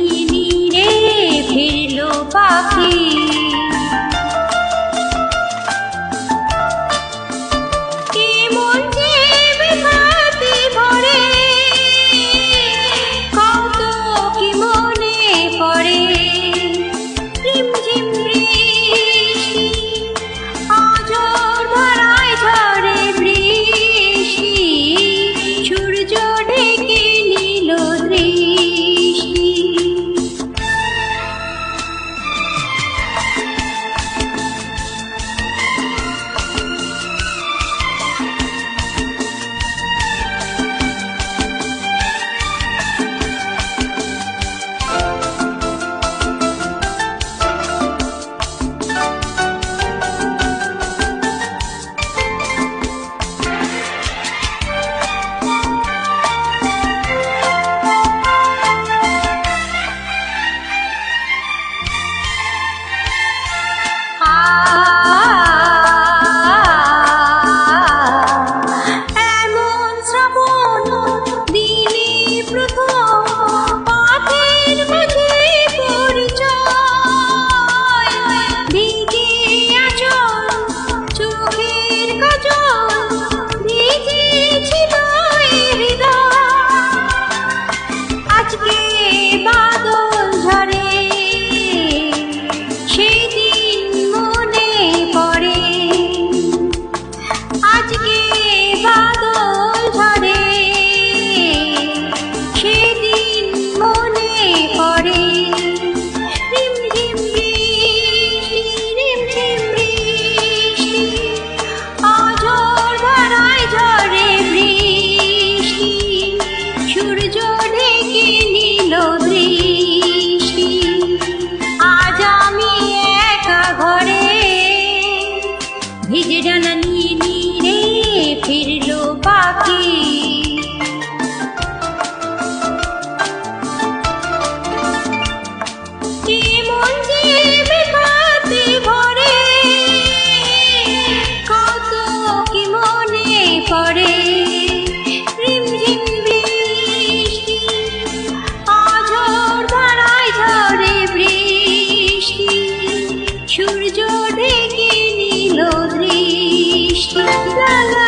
নিয়ে নিরে ফিরলো পাখি। কেমন যে বেখাতে ভরে, কত কি মনে পড়ে। রিমঝিম বৃষ্টি, আজর ধারায় ঝরে বৃষ্টি, সূর্য ঢেকে নিল দৃষ্টি। এমন শ্রাবণ দিনে প্রথম পথের মাঝে পরিচয়। ভিজে আঁচল, চোখের কাজল, ভিজেছিল এই হৃদয়। আজকে বাদল ঝরে, সেই দিন মনে পড়ে। আজকে বাদল ঝরে, সেদিন মনে পড়ে। রিমঝিম বৃষ্টি, রিমঝিম বৃষ্টি, আঝোর ধারায় ঝরে বৃষ্টি, সূর্য ঢেকে নিল দৃষ্টি। আজ আমি একা ঘরে, ভিজে ডানা নিয়ে নিরে ফিরলো পাখি। কেমন যে বেখাতে ভরে, কত কি মনে পড়ে। রিমঝিম বৃষ্টি, আঝোর ধারায় ঝরে বৃষ্টি, সূর্য ঢেকে নিল দৃষ্টি। লা লা